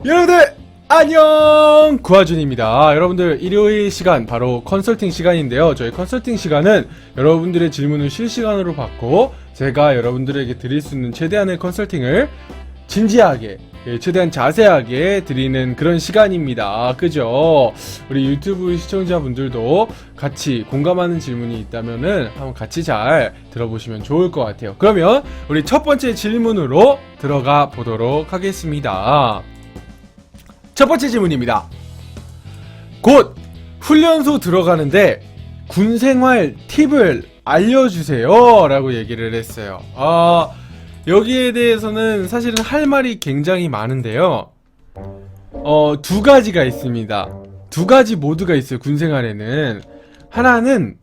여러분들 안녕, 구하준입니다. 여러분들 일요일 시간 바로 컨설팅 시간인데요. 저희 컨설팅 시간은 여러분들의 질문을 실시간으로 받고 제가 여러분들에게 드릴 수 있는 최대한의 컨설팅을 진지하게, 최대한 자세하게 드리는 그런 시간입니다. 그죠? 우리 유튜브 시청자분들도 같이 공감하는 질문이 있다면은 한번 같이 잘 들어보시면 좋을 것 같아요. 그러면 우리 첫 번째 질문으로 들어가 보도록 하겠습니다. 첫 번째 질문입니다. 곧 훈련소 들어가는데 군 생활 팁을 알려주세요 라고 얘기를 했어요. 여기에 대해서는 사실은 할 말이 굉장히 많은데요. 두 가지가 있습니다. 두 가지 모드가 있어요. 군 생활에는 하나는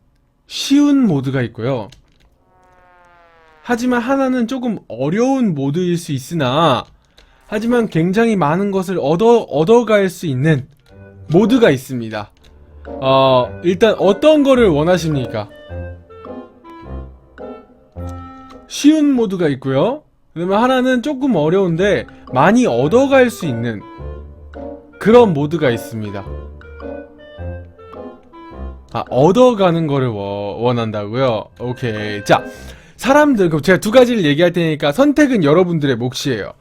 쉬운 모드가 있고요. 하지만 하나는 조금 어려운 모드일 수 있으나 하지만 굉장히 많은 것을 얻어갈 수 있는 모드가 있습니다. 일단 어떤 거를 원하십니까? 쉬운 모드가 있고요. 그러면 하나는 조금 어려운데 많이 얻어갈 수 있는 그런 모드가 있습니다. 얻어가는 거를 원한다고요? 오케이. 자, 사람들, 그럼 제가 두 가지를 얘기할 테니까 선택은 여러분들의 몫이에요.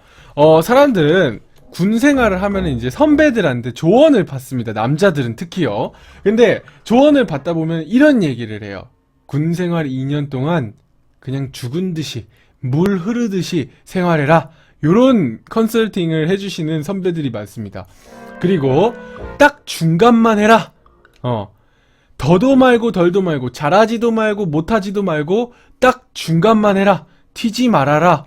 사람들은 군 생활을 하면은 이제 선배들한테 조언을 받습니다. 남자들은 특히요. 근데 조언을 받다 보면 이런 얘기를 해요. 군 생활 2년 동안 그냥 죽은 듯이 물 흐르듯이 생활해라. 요런 컨설팅을 해주시는 선배들이 많습니다. 그리고 딱 중간만 해라. 더도 말고 덜도 말고 잘하지도 말고 못하지도 말고 딱 중간만 해라. 튀지 말아라.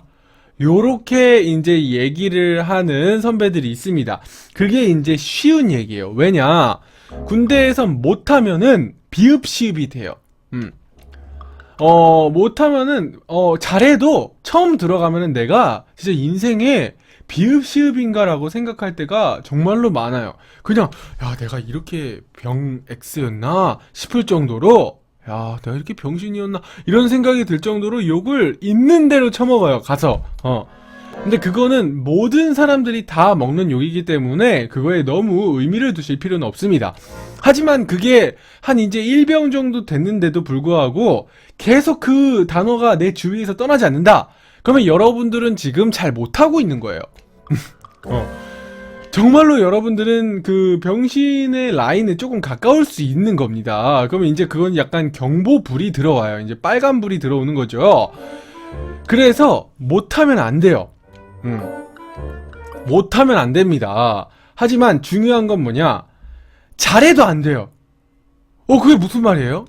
요렇게 이제 얘기를 하는 선배들이 있습니다. 그게 이제 쉬운 얘기예요. 왜냐? 군대에서 못하면은 비읍시읍이 돼요. 못하면은, 잘해도 처음 들어가면은 내가 진짜 인생에 비읍시읍인가라고 생각할 때가 정말로 많아요. 그냥, 야, 내가 이렇게 병 X였나 싶을 정도로, 야, 내가 이렇게 병신이었나 이런 생각이 들 정도로 욕을 있는 대로 처먹어요. 가서. 근데 그거는 모든 사람들이 다 먹는 욕이기 때문에 그거에 너무 의미를 두실 필요는 없습니다. 하지만 그게 한 이제 1병 정도 됐는데도 불구하고 계속 그 단어가 내 주위에서 떠나지 않는다. 그러면 여러분들은 지금 잘 못하고 있는 거예요. 정말로 여러분들은 그 병신의 라인에 조금 가까울 수 있는 겁니다. 그러면 이제 그건 약간 경보불이 들어와요. 이제 빨간불이 들어오는 거죠. 그래서 못하면 안 돼요. 못하면 안 됩니다. 하지만 중요한 건 뭐냐? 잘해도 안 돼요. 그게 무슨 말이에요?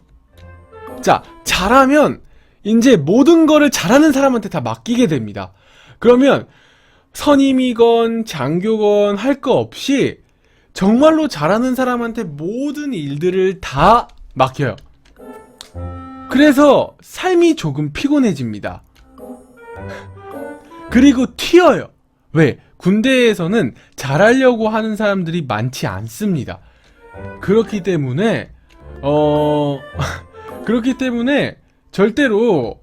자, 잘하면 이제 모든 거를 잘하는 사람한테 다 맡기게 됩니다. 그러면 선임이건 장교건 할 거 없이 정말로 잘하는 사람한테 모든 일들을 다 맡겨요. 그래서 삶이 조금 피곤해집니다. 그리고 튀어요. 왜? 군대에서는 잘하려고 하는 사람들이 많지 않습니다. 그렇기 때문에 절대로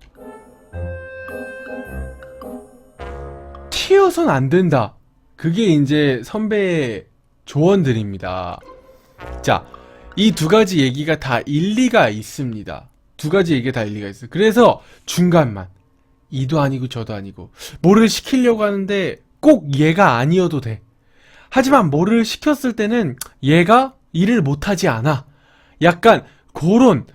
튀어선 안 된다. 그게 이제 선배의 조언들입니다. 자, 이 두 가지 얘기가 다 일리가 있습니다. 두 가지 얘기가 다 일리가 있어요. 그래서 중간만. 이도 아니고 저도 아니고 뭐를 시키려고 하는데 꼭 얘가 아니어도 돼. 하지만 뭐를 시켰을 때는 얘가 일을 못하지 않아. 약간 그런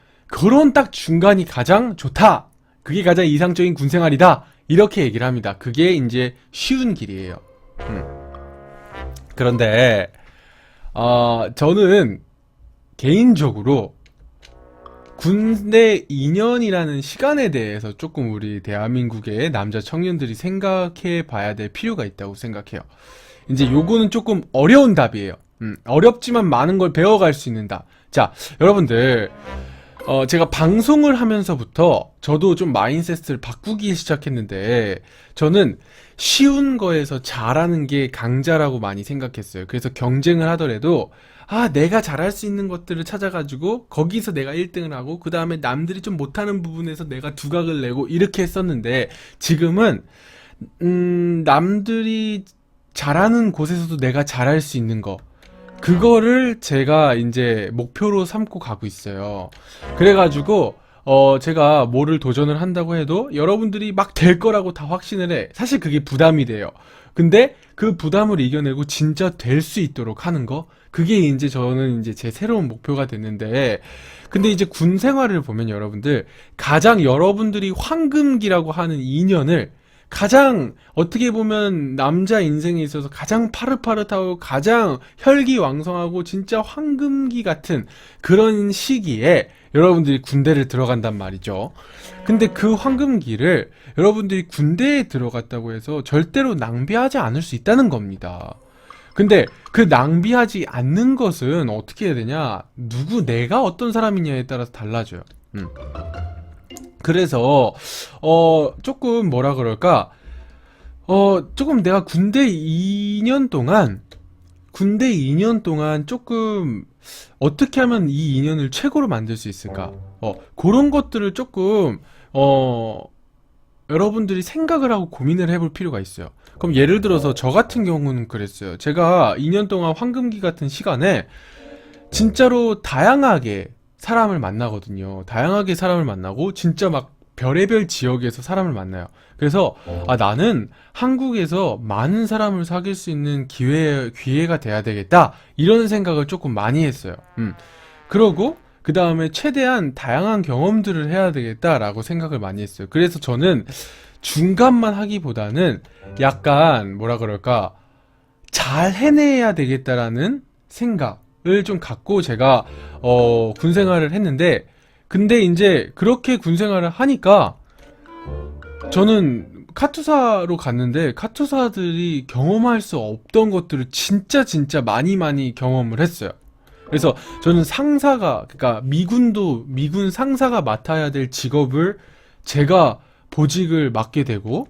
딱 중간이 가장 좋다. 그게 가장 이상적인 군생활이다. 이렇게 얘기를 합니다. 그게 이제 쉬운 길이에요. 그런데 저는 개인적으로 군대 2년이라는 시간에 대해서 조금 우리 대한민국의 남자 청년들이 생각해 봐야 될 필요가 있다고 생각해요. 이제 요거는 조금 어려운 답이에요. 어렵지만 많은 걸 배워갈 수 있는 답. 자, 여러분들, 제가 방송을 하면서부터 저도 좀 마인셋을 바꾸기 시작했는데, 저는 쉬운 거에서 잘하는 게 강자라고 많이 생각했어요. 그래서 경쟁을 하더라도 내가 잘할 수 있는 것들을 찾아가지고 거기서 내가 1등을 하고 그 다음에 남들이 좀 못하는 부분에서 내가 두각을 내고 이렇게 했었는데, 지금은 남들이 잘하는 곳에서도 내가 잘할 수 있는 거. 그거를 제가 이제 목표로 삼고 가고 있어요. 그래가지고, 제가 뭐를 도전을 한다고 해도 여러분들이 막 될 거라고 다 확신을 해. 사실 그게 부담이 돼요. 근데 그 부담을 이겨내고 진짜 될 수 있도록 하는 거? 그게 이제 저는 이제 제 새로운 목표가 됐는데, 근데 이제 군 생활을 보면 여러분들, 가장 여러분들이 황금기라고 하는 2년을 가장 어떻게 보면 남자 인생에 있어서 가장 파릇파릇하고 가장 혈기왕성하고 진짜 황금기 같은 그런 시기에 여러분들이 군대를 들어간단 말이죠. 근데 그 황금기를 여러분들이 군대에 들어갔다고 해서 절대로 낭비하지 않을 수 있다는 겁니다. 근데 그 낭비하지 않는 것은 어떻게 해야 되냐? 내가 어떤 사람이냐에 따라서 달라져요. 그래서 조금 뭐라 그럴까? 조금 내가 군대 2년 동안 조금 어떻게 하면 이 2년을 최고로 만들 수 있을까? 그런 것들을 조금 여러분들이 생각을 하고 고민을 해볼 필요가 있어요. 그럼 예를 들어서 저 같은 경우는 그랬어요. 제가 2년 동안 황금기 같은 시간에 진짜로 다양하게 사람을 만나거든요. 다양하게 사람을 만나고 진짜 막 별의별 지역에서 사람을 만나요. 그래서 나는 한국에서 많은 사람을 사귈 수 있는 기회가 돼야 되겠다. 이런 생각을 조금 많이 했어요. 그러고 그 다음에 최대한 다양한 경험들을 해야 되겠다라고 생각을 많이 했어요. 그래서 저는 중간만 하기보다는 약간 뭐라 그럴까, 잘 해내야 되겠다라는 생각을 좀 갖고 제가 군 생활을 했는데, 근데 이제 그렇게 군 생활을 하니까 저는 카투사로 갔는데 카투사들이 경험할 수 없던 것들을 진짜 많이 경험을 했어요. 그래서 저는 그러니까 미군 상사가 맡아야 될 직업을 제가 보직을 맡게 되고,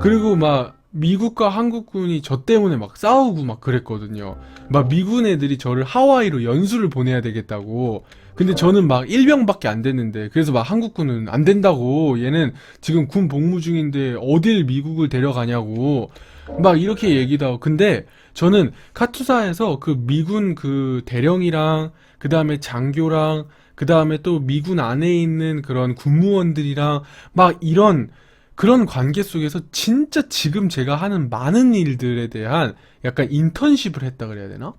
그리고 막 미국과 한국군이 저 때문에 막 싸우고 막 그랬거든요. 막 미군 애들이 저를 하와이로 연수를 보내야 되겠다고. 근데 저는 막 1병밖에 안 됐는데, 그래서 막 한국군은 안 된다고, 얘는 지금 군 복무 중인데 어딜 미국을 데려가냐고 막 이렇게 얘기도 하고. 근데 저는 카투사에서 그 미군 그 대령이랑 그 다음에 장교랑 그 다음에 또 미군 안에 있는 그런 군무원들이랑 막 이런 그런 관계 속에서 진짜 지금 제가 하는 많은 일들에 대한 약간 인턴십을 했다 그래야 되나?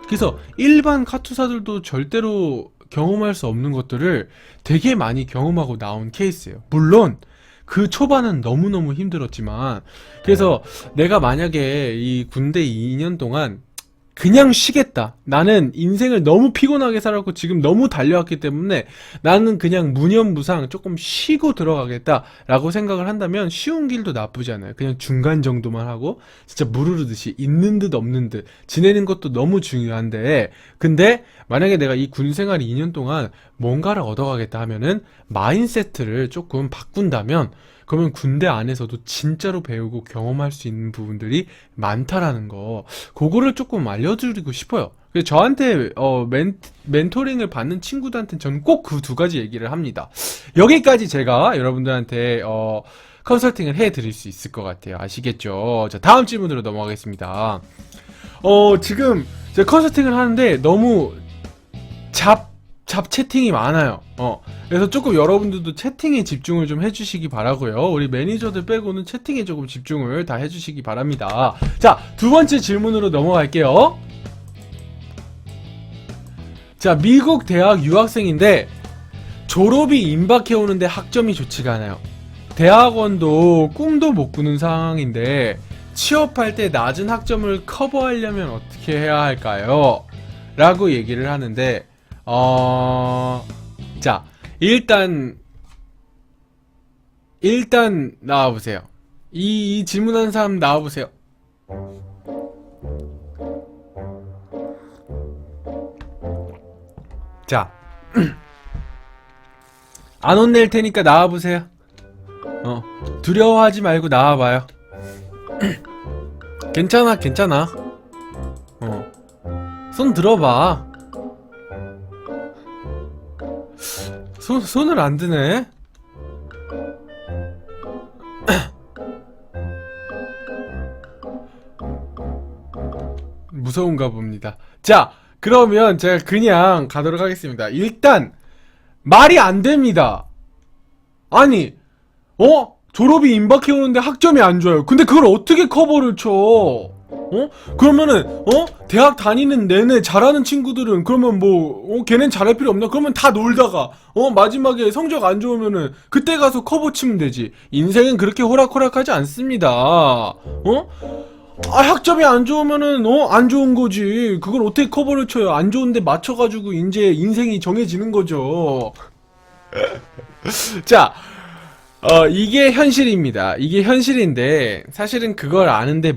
그래서 일반 카투사들도 절대로 경험할 수 없는 것들을 되게 많이 경험하고 나온 케이스예요. 물론 그 초반은 너무너무 힘들었지만, 그래서 내가 만약에 이 군대 2년 동안 그냥 쉬겠다, 나는 인생을 너무 피곤하게 살았고 지금 너무 달려왔기 때문에 나는 그냥 무념무상 조금 쉬고 들어가겠다 라고 생각을 한다면 쉬운 길도 나쁘지 않아요. 그냥 중간 정도만 하고 진짜 물 흐르듯이 있는 듯 없는 듯 지내는 것도 너무 중요한데, 근데 만약에 내가 이 군 생활 2년 동안 뭔가를 얻어가겠다 하면은 마인세트를 조금 바꾼다면, 그러면 군대 안에서도 진짜로 배우고 경험할 수 있는 부분들이 많다라는 거, 그거를 조금 알려드리고 싶어요. 그래서 저한테 멘토링을 받는 친구들한테는 저는 꼭 그 두 가지 얘기를 합니다. 여기까지 제가 여러분들한테 컨설팅을 해드릴 수 있을 것 같아요. 아시겠죠? 자, 다음 질문으로 넘어가겠습니다. 지금 제가 컨설팅을 하는데 너무 잡 채팅이 많아요. 그래서 조금 여러분들도 채팅에 집중을 좀 해주시기 바라고요. 우리 매니저들 빼고는 채팅에 조금 집중을 다 해주시기 바랍니다. 자, 두 번째 질문으로 넘어갈게요. 자, 미국 대학 유학생인데 졸업이 임박해 오는데 학점이 좋지가 않아요. 대학원도 꿈도 못 꾸는 상황인데 취업할 때 낮은 학점을 커버하려면 어떻게 해야 할까요? 라고 얘기를 하는데, 자, 일단 나와보세요. 이 질문한 사람 나와보세요. 자, 안 혼낼 테니까 나와보세요. 두려워하지 말고 나와봐요. 괜찮아. 손 들어봐. 손을 안 드네? 무서운가 봅니다. 자, 그러면 제가 그냥 가도록 하겠습니다. 일단 말이 안 됩니다. 아니, 졸업이 임박해 오는데 학점이 안 좋아요. 근데 그걸 어떻게 커버를 쳐? 그러면은, 대학 다니는 내내 잘하는 친구들은, 그러면 뭐, 걔넨 잘할 필요 없나? 그러면 다 놀다가, 마지막에 성적 안 좋으면은, 그때 가서 커버 치면 되지. 인생은 그렇게 호락호락하지 않습니다. 학점이 안 좋으면은, 안 좋은 거지. 그걸 어떻게 커버를 쳐요? 안 좋은데 맞춰가지고, 이제 인생이 정해지는 거죠. 자, 이게 현실입니다. 이게 현실인데, 사실은 그걸 아는데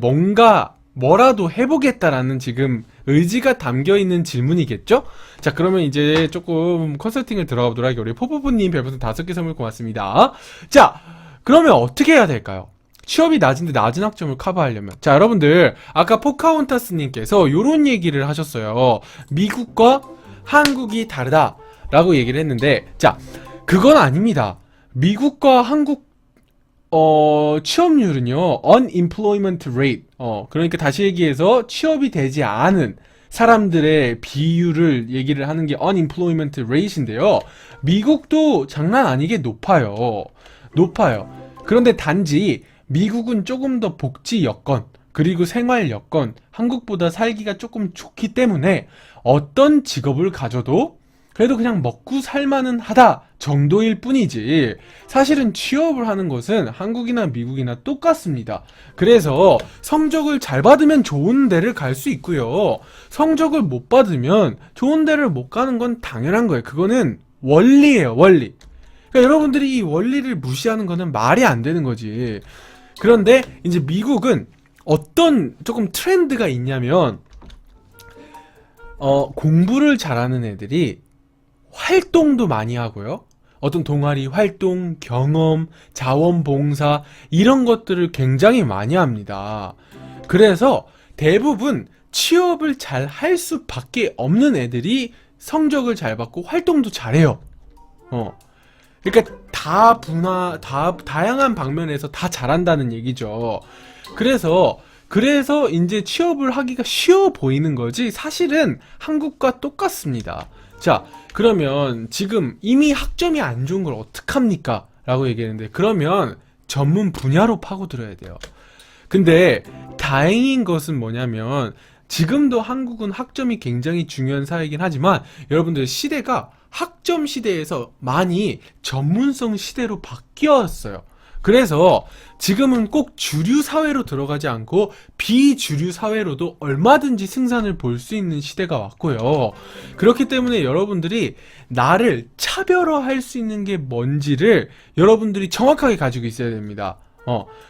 뭐라도 해보겠다라는 지금 의지가 담겨있는 질문이겠죠? 자, 그러면 이제 조금 컨설팅을 들어가 보도록 할게요. 우리 포포포님 별풍선 5개 선물 고맙습니다. 자, 그러면 어떻게 해야 될까요? 취업이 낮은데 낮은 학점을 커버하려면. 자, 여러분들, 아까 포카혼타스님께서 요런 얘기를 하셨어요. 미국과 한국이 다르다라고 얘기를 했는데, 자, 그건 아닙니다. 미국과 한국 취업률은요, unemployment rate, 그러니까 다시 얘기해서 취업이 되지 않은 사람들의 비율을 얘기를 하는 게 unemployment rate인데요. 미국도 장난 아니게 높아요. 높아요. 그런데 단지 미국은 조금 더 복지 여건, 그리고 생활 여건, 한국보다 살기가 조금 좋기 때문에 어떤 직업을 가져도 그래도 그냥 먹고 살만은 하다 정도일 뿐이지, 사실은 취업을 하는 것은 한국이나 미국이나 똑같습니다. 그래서 성적을 잘 받으면 좋은 데를 갈 수 있고요, 성적을 못 받으면 좋은 데를 못 가는 건 당연한 거예요. 그거는 원리예요, 원리. 그러니까 여러분들이 이 원리를 무시하는 거는 말이 안 되는 거지. 그런데 이제 미국은 어떤 조금 트렌드가 있냐면, 공부를 잘하는 애들이 활동도 많이 하고요, 어떤 동아리 활동, 경험, 자원봉사 이런 것들을 굉장히 많이 합니다. 그래서 대부분 취업을 잘 할 수밖에 없는 애들이 성적을 잘 받고 활동도 잘해요. 그러니까 다양한 방면에서 다 잘한다는 얘기죠. 그래서 이제 취업을 하기가 쉬워 보이는 거지, 사실은 한국과 똑같습니다. 자, 그러면 지금 이미 학점이 안 좋은 걸 어떡합니까? 라고 얘기했는데, 그러면 전문 분야로 파고들어야 돼요. 근데 다행인 것은 뭐냐면, 지금도 한국은 학점이 굉장히 중요한 사회이긴 하지만, 여러분들 시대가 학점 시대에서 많이 전문성 시대로 바뀌었어요. 그래서 지금은 꼭 주류 사회로 들어가지 않고 비주류 사회로도 얼마든지 승산을 볼 수 있는 시대가 왔고요. 그렇기 때문에 여러분들이 나를 차별화할 수 있는 게 뭔지를 여러분들이 정확하게 가지고 있어야 됩니다.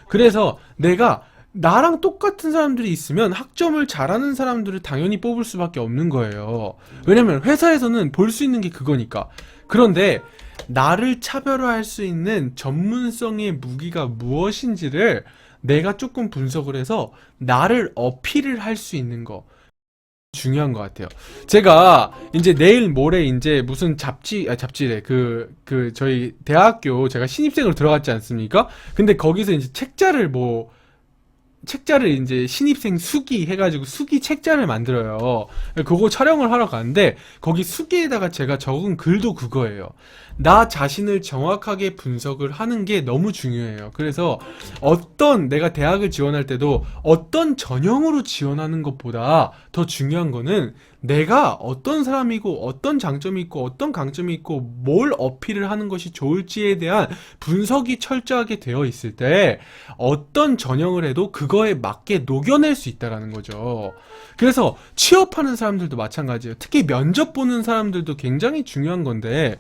그래서 내가 나랑 똑같은 사람들이 있으면 학점을 잘하는 사람들을 당연히 뽑을 수밖에 없는 거예요. 왜냐면 회사에서는 볼 수 있는 게 그거니까. 그런데 나를 차별화할 수 있는 전문성의 무기가 무엇인지를 내가 조금 분석을 해서 나를 어필을 할 수 있는 거 중요한 것 같아요. 제가 이제 내일 모레 이제 무슨 잡지래, 저희 대학교 제가 신입생으로 들어갔지 않습니까? 근데 거기서 이제 책자를 이제 신입생 수기 해가지고 수기 책자를 만들어요. 그거 촬영을 하러 가는데, 거기 수기에다가 제가 적은 글도 그거예요. 나 자신을 정확하게 분석을 하는 게 너무 중요해요. 그래서 내가 대학을 지원할 때도 어떤 전형으로 지원하는 것보다 더 중요한 거는 내가 어떤 사람이고 어떤 장점이 있고 어떤 강점이 있고 뭘 어필을 하는 것이 좋을지에 대한 분석이 철저하게 되어 있을 때 어떤 전형을 해도 그거에 맞게 녹여낼 수 있다라는 거죠. 그래서 취업하는 사람들도 마찬가지예요. 특히 면접 보는 사람들도 굉장히 중요한 건데,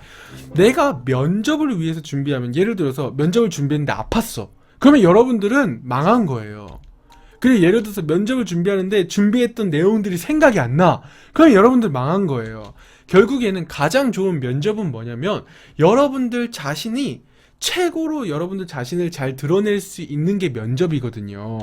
내가 면접을 위해서 준비하면, 예를 들어서 면접을 준비했는데 아팠어. 그러면 여러분들은 망한 거예요. 그리고 예를 들어서 면접을 준비하는데 준비했던 내용들이 생각이 안 나. 그럼 여러분들 망한 거예요. 결국에는 가장 좋은 면접은 뭐냐면, 여러분들 자신이 최고로 여러분들 자신을 잘 드러낼 수 있는 게 면접이거든요.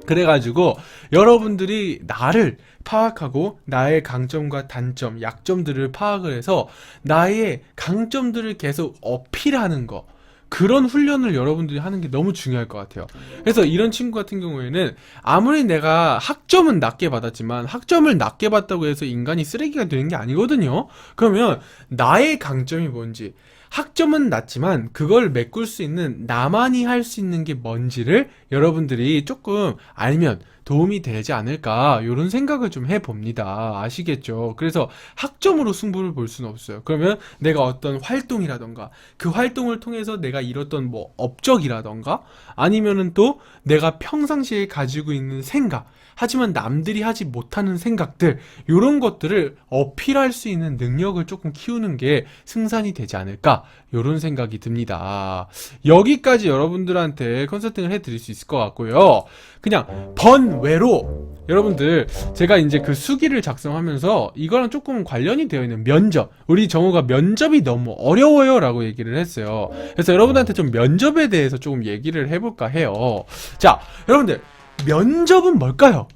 그래가지고 여러분들이 나를 파악하고 나의 강점과 단점, 약점들을 파악을 해서 나의 강점들을 계속 어필하는 거, 그런 훈련을 여러분들이 하는 게 너무 중요할 것 같아요. 그래서 이런 친구 같은 경우에는 아무리 내가 학점은 낮게 받았지만 학점을 낮게 받다고 해서 인간이 쓰레기가 되는 게 아니거든요. 그러면 나의 강점이 뭔지, 학점은 낮지만 그걸 메꿀 수 있는 나만이 할 수 있는 게 뭔지를 여러분들이 조금 알면 도움이 되지 않을까, 이런 생각을 좀 해봅니다. 아시겠죠? 그래서 학점으로 승부를 볼 수는 없어요. 그러면 내가 어떤 활동이라던가 그 활동을 통해서 내가 이뤘던 뭐 업적이라던가 아니면은 또 내가 평상시에 가지고 있는 생각, 하지만 남들이 하지 못하는 생각들, 이런 것들을 어필할 수 있는 능력을 조금 키우는 게 승산이 되지 않을까, 이런 생각이 듭니다. 여기까지 여러분들한테 컨설팅을 해드릴 수 있을 것 같고요. 그냥 번외로 여러분들, 제가 이제 그 수기를 작성하면서 이거랑 조금 관련이 되어 있는 면접, 우리 정우가 면접이 너무 어려워요 라고 얘기를 했어요. 그래서 여러분한테 좀 면접에 대해서 조금 얘기를 해볼까 해요. 자, 여러분들, 면접은 뭘까요?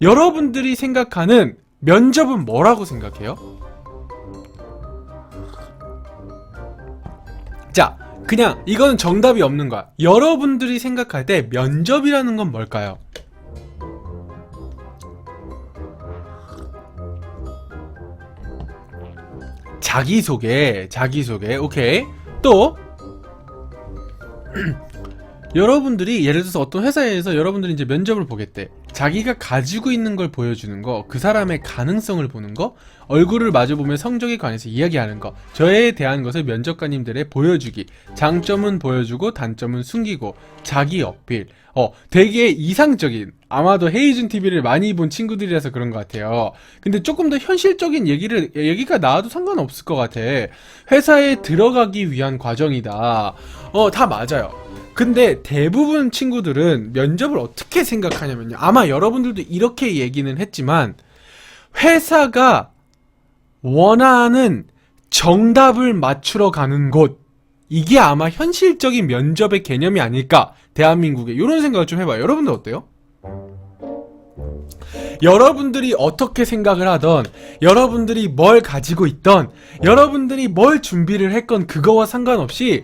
여러분들이 생각하는 면접은 뭐라고 생각해요? 자, 그냥 이건 정답이 없는 거야. 여러분들이 생각할 때 면접이라는 건 뭘까요? 자기소개, 오케이. 또 여러분들이 예를 들어서 어떤 회사에서 여러분들이 이제 면접을 보겠대. 자기가 가지고 있는 걸 보여주는 거, 그 사람의 가능성을 보는 거, 얼굴을 마주보며 성적에 관해서 이야기하는 거, 저에 대한 것을 면접관님들의 보여주기, 장점은 보여주고 단점은 숨기고, 자기 어필. 되게 이상적인, 아마도 헤이준 TV를 많이 본 친구들이라서 그런 것 같아요. 근데 조금 더 현실적인 얘기가 나와도 상관없을 것 같아. 회사에 들어가기 위한 과정이다. 다 맞아요. 근데 대부분 친구들은 면접을 어떻게 생각하냐면요, 아마 여러분들도 이렇게 얘기는 했지만, 회사가 원하는 정답을 맞추러 가는 곳, 이게 아마 현실적인 면접의 개념이 아닐까, 대한민국에. 이런 생각을 좀 해봐요. 여러분들 어때요? 여러분들이 어떻게 생각을 하던, 여러분들이 뭘 가지고 있던, 여러분들이 뭘 준비를 했건 그거와 상관없이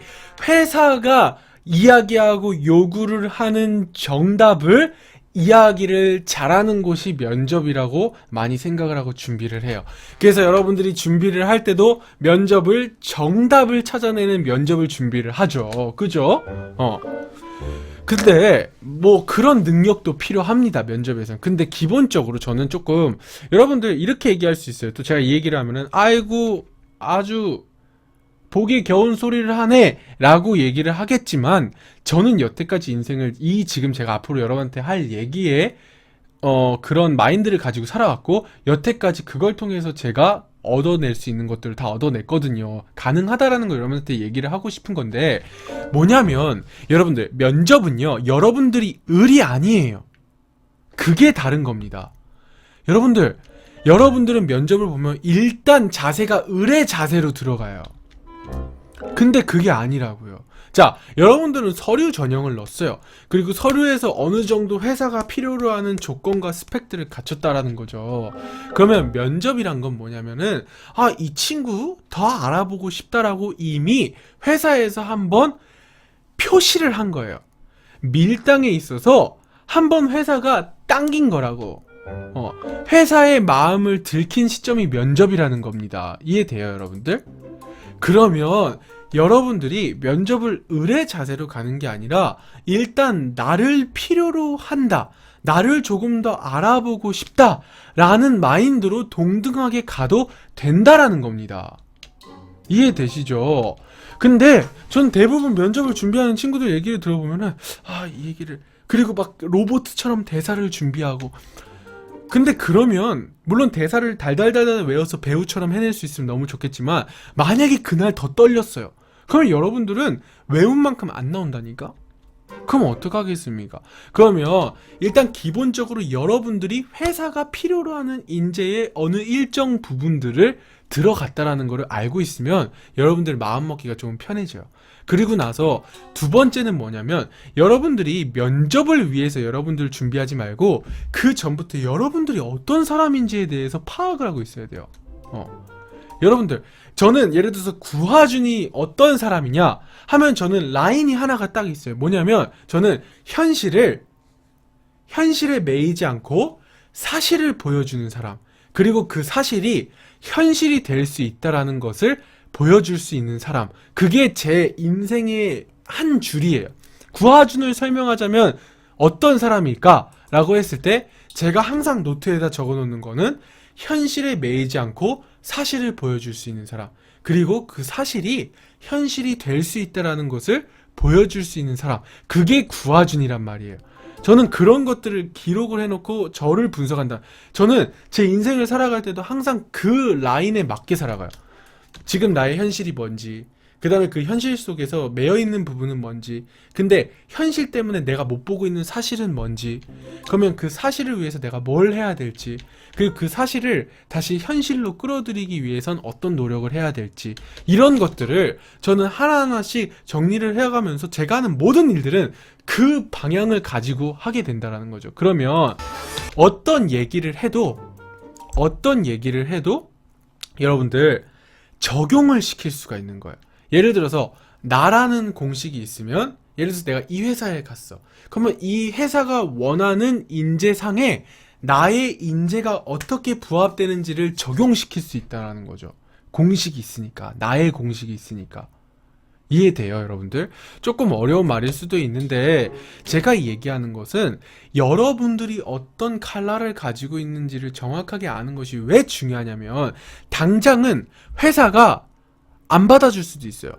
회사가 이야기하고 요구를 하는 정답을 이야기를 잘하는 곳이 면접이라고 많이 생각을 하고 준비를 해요. 그래서 여러분들이 준비를 할 때도 면접을, 정답을 찾아내는 면접을 준비를 하죠. 그죠? 근데 뭐 그런 능력도 필요합니다, 면접에서는. 근데 기본적으로 저는 조금, 여러분들 이렇게 얘기할 수 있어요. 또 제가 이 얘기를 하면은, 아이고 아주 보기 겨운 소리를 하네 라고 얘기를 하겠지만, 저는 여태까지 인생을, 지금 제가 앞으로 여러분한테 할 얘기에 그런 마인드를 가지고 살아왔고, 여태까지 그걸 통해서 제가 얻어낼 수 있는 것들을 다 얻어냈거든요. 가능하다라는 걸 여러분한테 얘기를 하고 싶은 건데, 뭐냐면 여러분들, 면접은요, 여러분들이 을이 아니에요. 그게 다른 겁니다. 여러분들은 면접을 보면 일단 자세가 을의 자세로 들어가요. 근데 그게 아니라고요. 자, 여러분들은 서류 전형을 넣었어요. 그리고 서류에서 어느 정도 회사가 필요로 하는 조건과 스펙들을 갖췄다라는 거죠. 그러면 면접이란 건 뭐냐면은, 이 친구 더 알아보고 싶다라고 이미 회사에서 한번 표시를 한 거예요. 밀당에 있어서 한번 회사가 당긴 거라고. 회사의 마음을 들킨 시점이 면접이라는 겁니다. 이해돼요, 여러분들? 그러면 여러분들이 면접을 을의 자세로 가는 게 아니라, 일단 나를 필요로 한다, 나를 조금 더 알아보고 싶다 라는 마인드로 동등하게 가도 된다라는 겁니다. 이해되시죠? 근데 전 대부분 면접을 준비하는 친구들 얘기를 들어보면은, 이 얘기를, 그리고 막 로봇처럼 대사를 준비하고, 근데 그러면 물론 대사를 달달달달 외워서 배우처럼 해낼 수 있으면 너무 좋겠지만, 만약에 그날 더 떨렸어요. 그럼 여러분들은 외운 만큼 안 나온다니까? 그럼 어떡하겠습니까? 그러면 일단 기본적으로 여러분들이 회사가 필요로 하는 인재의 어느 일정 부분들을 들어갔다라는 거를 알고 있으면 여러분들 마음먹기가 조금 편해져요. 그리고 나서 두 번째는 뭐냐면, 여러분들이 면접을 위해서 여러분들 준비하지 말고 그 전부터 여러분들이 어떤 사람인지에 대해서 파악을 하고 있어야 돼요. 여러분들, 저는 예를 들어서 구하준이 어떤 사람이냐 하면 저는 라인이 하나가 딱 있어요. 뭐냐면 저는 현실에 매이지 않고 사실을 보여주는 사람, 그리고 그 사실이 현실이 될 수 있다라는 것을 보여줄 수 있는 사람, 그게 제 인생의 한 줄이에요. 구하준을 설명하자면 어떤 사람일까? 라고 했을 때 제가 항상 노트에다 적어놓는 거는 현실에 매이지 않고 사실을 보여줄 수 있는 사람, 그리고 그 사실이 현실이 될 수 있다라는 것을 보여줄 수 있는 사람, 그게 구하준이란 말이에요. 저는 그런 것들을 기록을 해놓고 저를 분석한다. 저는 제 인생을 살아갈 때도 항상 그 라인에 맞게 살아가요. 지금 나의 현실이 뭔지, 그 다음에 그 현실 속에서 매여있는 부분은 뭔지, 근데 현실 때문에 내가 못 보고 있는 사실은 뭔지, 그러면 그 사실을 위해서 내가 뭘 해야 될지, 그리고 그 사실을 다시 현실로 끌어들이기 위해선 어떤 노력을 해야 될지, 이런 것들을 저는 하나하나씩 정리를 해가면서 제가 하는 모든 일들은 그 방향을 가지고 하게 된다는 거죠. 그러면 어떤 얘기를 해도 여러분들 적용을 시킬 수가 있는 거예요. 예를 들어서 나라는 공식이 있으면, 예를 들어서 내가 이 회사에 갔어. 그러면 이 회사가 원하는 인재상에 나의 인재가 어떻게 부합되는지를 적용시킬 수 있다는 거죠. 공식이 있으니까, 나의 공식이 있으니까. 이해돼요, 여러분들? 조금 어려운 말일 수도 있는데 제가 얘기하는 것은 여러분들이 어떤 컬러를 가지고 있는지를 정확하게 아는 것이 왜 중요하냐면, 당장은 회사가 안 받아줄 수도 있어요.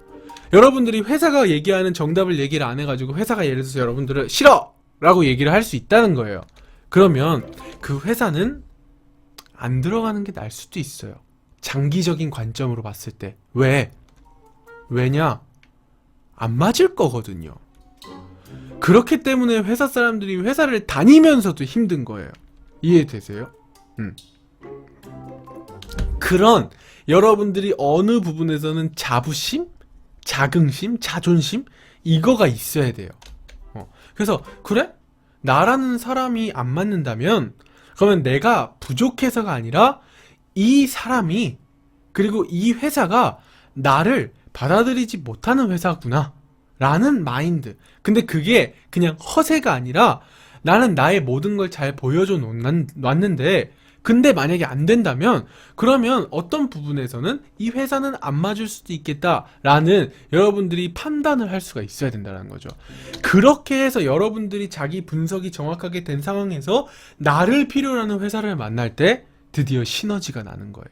여러분들이 회사가 얘기하는 정답을 얘기를 안 해가지고 회사가 예를 들어서 여러분들을 싫어! 라고 얘기를 할 수 있다는 거예요. 그러면 그 회사는 안 들어가는 게 나을 수도 있어요. 장기적인 관점으로 봤을 때. 왜냐? 안 맞을 거거든요. 그렇기 때문에 회사 사람들이 회사를 다니면서도 힘든 거예요. 이해되세요? 그런 여러분들이 어느 부분에서는 자부심, 자긍심, 자존심, 이거가 있어야 돼요. 그래서 그래? 나라는 사람이 안 맞는다면 그러면 내가 부족해서가 아니라 이 사람이, 그리고 이 회사가 나를 받아들이지 못하는 회사구나 라는 마인드. 근데 그게 그냥 허세가 아니라 나는 나의 모든 걸 잘 보여줘 놨는데, 근데 만약에 안 된다면 그러면 어떤 부분에서는 이 회사는 안 맞을 수도 있겠다라는 여러분들이 판단을 할 수가 있어야 된다는 거죠. 그렇게 해서 여러분들이 자기 분석이 정확하게 된 상황에서 나를 필요로 하는 회사를 만날 때 드디어 시너지가 나는 거예요.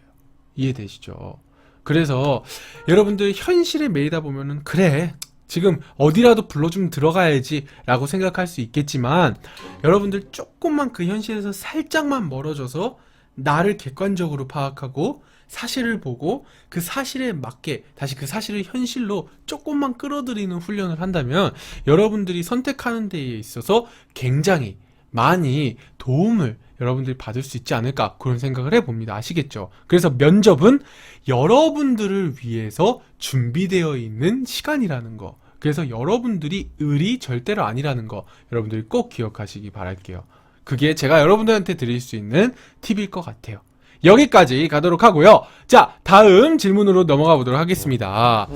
이해되시죠? 그래서 여러분들 현실에 매이다 보면은 그래, 지금 어디라도 불러주면 들어가야지 라고 생각할 수 있겠지만, 여러분들 조금만 그 현실에서 살짝만 멀어져서 나를 객관적으로 파악하고 사실을 보고 그 사실에 맞게 다시 그 사실을 현실로 조금만 끌어들이는 훈련을 한다면 여러분들이 선택하는 데에 있어서 굉장히 많이 도움을 여러분들이 받을 수 있지 않을까, 그런 생각을 해봅니다. 아시겠죠? 그래서 면접은 여러분들을 위해서 준비되어 있는 시간이라는 거, 그래서 여러분들이 을이 절대로 아니라는 거 여러분들이 꼭 기억하시기 바랄게요. 그게 제가 여러분들한테 드릴 수 있는 팁일 것 같아요. 여기까지 가도록 하고요. 자, 다음 질문으로 넘어가 보도록 하겠습니다.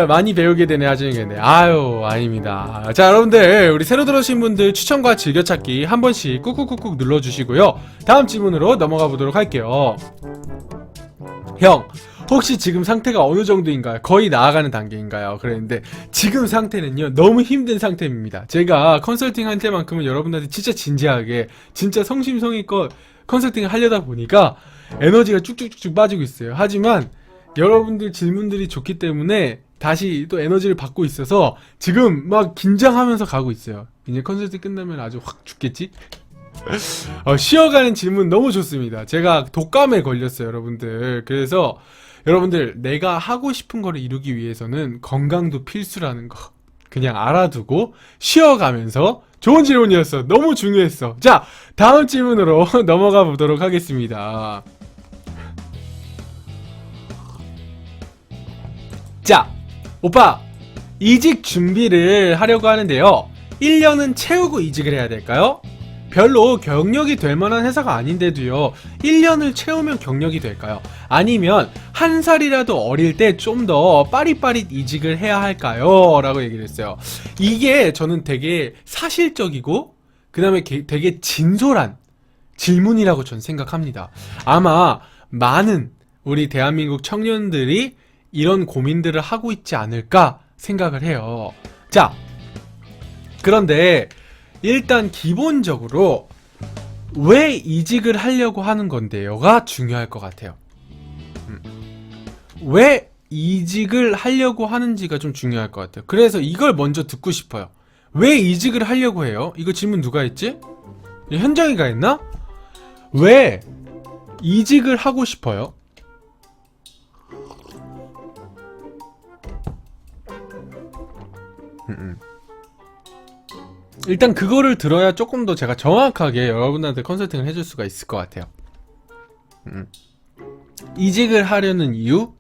많이 배우게 되네, 하시겠네. 아유, 아닙니다. 자, 여러분들, 우리 새로 들어오신 분들 추천과 즐겨찾기 한 번씩 꾹꾹꾹꾹 눌러주시고요. 다음 질문으로 넘어가 보도록 할게요. 형, 혹시 지금 상태가 어느 정도인가요? 거의 나아가는 단계인가요? 그랬는데 지금 상태는요, 너무 힘든 상태입니다. 제가 컨설팅 할 때만큼은 여러분들한테 진짜 진지하게, 진짜 성심성의껏 컨설팅을 하려다 보니까 에너지가 쭉쭉쭉 빠지고 있어요. 하지만 여러분들 질문들이 좋기 때문에 다시 또 에너지를 받고 있어서 지금 막 긴장하면서 가고 있어요. 이제 컨설팅 끝나면 아주 확 죽겠지? 쉬어가는 질문 너무 좋습니다. 제가 독감에 걸렸어요, 여러분들. 그래서 여러분들, 내가 하고 싶은 거를 이루기 위해서는 건강도 필수라는 거 그냥 알아두고 쉬어가면서. 좋은 질문이었어. 너무 중요했어. 자, 다음 질문으로 넘어가 보도록 하겠습니다. 자, 오빠, 이직 준비를 하려고 하는데요. 1년은 채우고 이직을 해야 될까요? 별로 경력이 될 만한 회사가 아닌데도요 1년을 채우면 경력이 될까요? 아니면 한 살이라도 어릴 때 좀 더 빠릿빠릿 이직을 해야 할까요? 라고 얘기를 했어요. 이게 저는 되게 사실적이고 그 다음에 되게 진솔한 질문이라고 저는 생각합니다. 아마 많은 우리 대한민국 청년들이 이런 고민들을 하고 있지 않을까 생각을 해요. 자, 그런데 일단 기본적으로 왜 이직을 하려고 하는 건데요가 중요할 것 같아요. 왜 이직을 하려고 하는지가 좀 중요할 것 같아요. 그래서 이걸 먼저 듣고 싶어요. 왜 이직을 하려고 해요? 이거 질문 누가 했지? 현정이가 했나? 왜 이직을 하고 싶어요? 일단 그거를 들어야 조금 더 제가 정확하게 여러분한테 컨설팅을 해줄 수가 있을 것 같아요. 이직을 하려는 이유?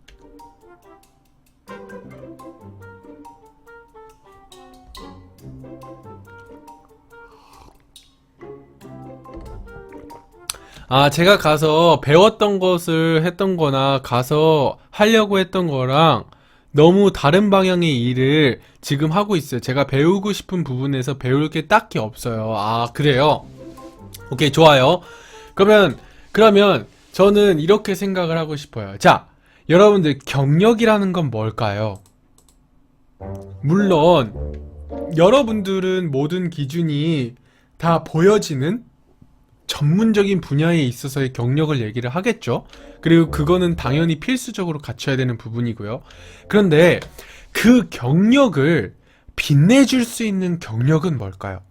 제가 가서 배웠던 것을 했던 거나 가서 하려고 했던 거랑 너무 다른 방향의 일을 지금 하고 있어요. 제가 배우고 싶은 부분에서 배울 게 딱히 없어요. 그래요? 오케이, 좋아요. 그러면 저는 이렇게 생각을 하고 싶어요. 자, 여러분들 경력이라는 건 뭘까요? 물론 여러분들은 모든 기준이 다 보여지는 전문적인 분야에 있어서의 경력을 얘기를 하겠죠. 그리고 그거는 당연히 필수적으로 갖춰야 되는 부분이고요. 그런데 그 경력을 빛내줄 수 있는 경력은 뭘까요?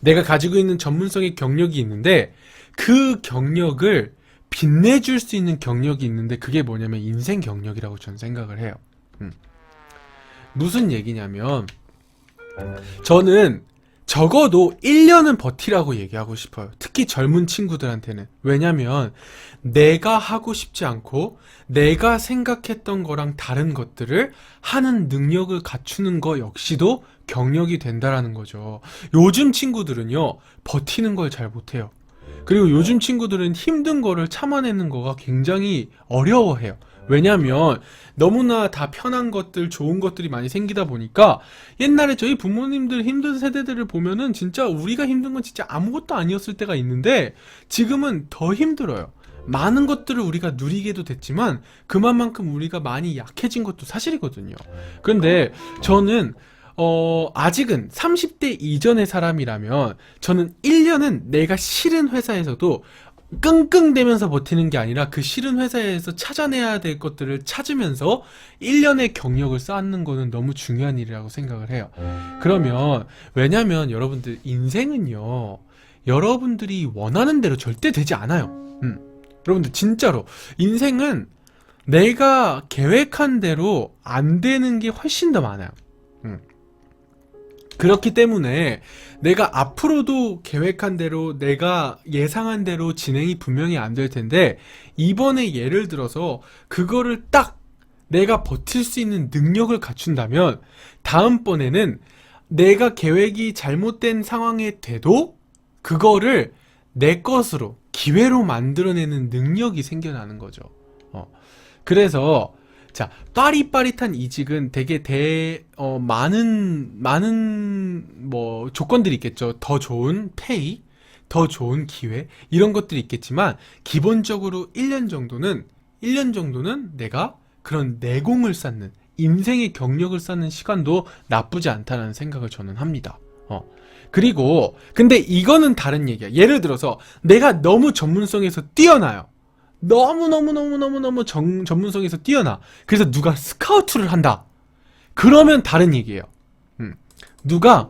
내가 가지고 있는 전문성의 경력이 있는데 그 경력을 빛내줄 수 있는 경력이 있는데 그게 뭐냐면 인생 경력이라고 저는 생각을 해요. 무슨 얘기냐면 저는 적어도 1년은 버티라고 얘기하고 싶어요. 특히 젊은 친구들한테는. 왜냐면 내가 하고 싶지 않고 내가 생각했던 거랑 다른 것들을 하는 능력을 갖추는 거 역시도 경력이 된다라는 거죠. 요즘 친구들은요 버티는 걸 잘 못해요. 그리고 요즘 친구들은 힘든 거를 참아내는 거가 굉장히 어려워해요. 왜냐면 너무나 다 편한 것들, 좋은 것들이 많이 생기다 보니까 옛날에 저희 부모님들 힘든 세대들을 보면은 진짜 우리가 힘든 건 진짜 아무것도 아니었을 때가 있는데 지금은 더 힘들어요. 많은 것들을 우리가 누리게도 됐지만 그만큼 우리가 많이 약해진 것도 사실이거든요. 그런데 저는 아직은 30대 이전의 사람이라면 저는 1년은 내가 싫은 회사에서도 끙끙대면서 버티는 게 아니라 그 싫은 회사에서 찾아내야 될 것들을 찾으면서 1년의 경력을 쌓는 거는 너무 중요한 일이라고 생각을 해요. 그러면 왜냐면 여러분들 인생은요 여러분들이 원하는 대로 절대 되지 않아요. 여러분들 진짜로 인생은 내가 계획한 대로 안 되는 게 훨씬 더 많아요. 그렇기 때문에 내가 앞으로도 계획한 대로 내가 예상한 대로 진행이 분명히 안 될 텐데 이번에 예를 들어서 그거를 딱 내가 버틸 수 있는 능력을 갖춘다면 다음번에는 내가 계획이 잘못된 상황에 돼도 그거를 내 것으로 기회로 만들어내는 능력이 생겨나는 거죠. 그래서 자, 빠릿빠릿한 이직은 되게 많은 뭐 조건들이 있겠죠. 더 좋은 페이, 더 좋은 기회 이런 것들이 있겠지만 기본적으로 1년 정도는 내가 그런 내공을 쌓는 인생의 경력을 쌓는 시간도 나쁘지 않다는 생각을 저는 합니다. 그리고 근데 이거는 다른 얘기야. 예를 들어서 내가 너무 전문성에서 뛰어나요. 너무 전문성에서 뛰어나. 그래서 누가 스카우트를 한다. 그러면 다른 얘기예요. 누가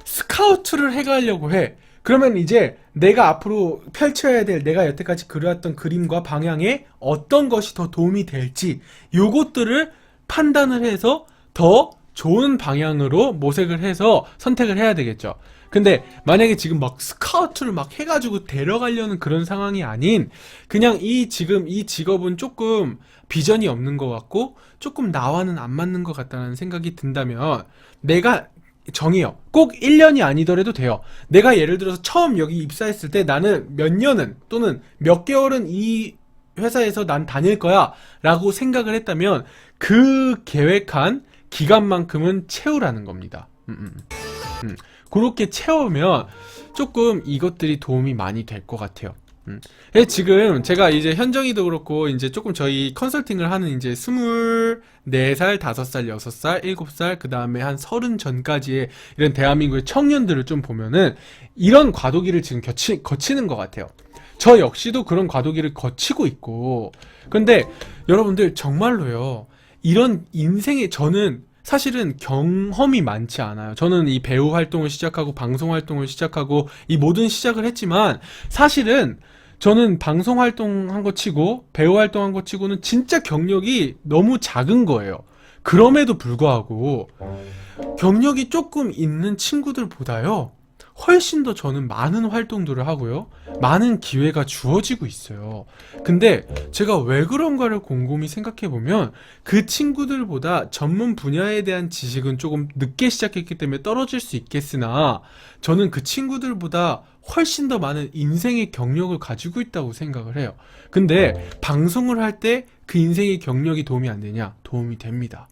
스카우트를 해가려고 해. 그러면 이제 내가 앞으로 펼쳐야 될 내가 여태까지 그려왔던 그림과 방향에 어떤 것이 더 도움이 될지 요것들을 판단을 해서 더 좋은 방향으로 모색을 해서 선택을 해야 되겠죠. 근데 만약에 지금 막 스카우트를 막 해가지고 데려가려는 그런 상황이 아닌 그냥 지금 이 직업은 조금 비전이 없는 것 같고 조금 나와는 안 맞는 것 같다는 생각이 든다면 내가 정해요. 꼭 1년이 아니더라도 돼요. 내가 예를 들어서 처음 여기 입사했을 때 나는 몇 년은 또는 몇 개월은 이 회사에서 난 다닐 거야 라고 생각을 했다면 그 계획한 기간만큼은 채우라는 겁니다. 그렇게 채우면 조금 이것들이 도움이 많이 될 것 같아요. 지금 제가 이제 현정이도 그렇고 이제 조금 저희 컨설팅을 하는 이제 24살, 5살, 6살, 7살, 그 다음에 한 30 전까지의 이런 대한민국의 청년들을 좀 보면은 이런 과도기를 지금 거치는 것 같아요. 저 역시도 그런 과도기를 거치고 있고, 근데 여러분들 정말로요, 이런 인생에 저는 사실은 경험이 많지 않아요. 저는 이 배우 활동을 시작하고 방송 활동을 시작하고 이 모든 시작을 했지만 사실은 저는 방송 활동한 거 치고 배우 활동한 거 치고는 진짜 경력이 너무 작은 거예요. 그럼에도 불구하고 경력이 조금 있는 친구들보다요, 훨씬 더 저는 많은 활동들을 하고요, 많은 기회가 주어지고 있어요. 근데 제가 왜 그런가를 곰곰이 생각해보면 그 친구들보다 전문 분야에 대한 지식은 조금 늦게 시작했기 때문에 떨어질 수 있겠으나 저는 그 친구들보다 훨씬 더 많은 인생의 경력을 가지고 있다고 생각을 해요. 근데 방송을 할 때 그 인생의 경력이 도움이 안 되냐? 도움이 됩니다.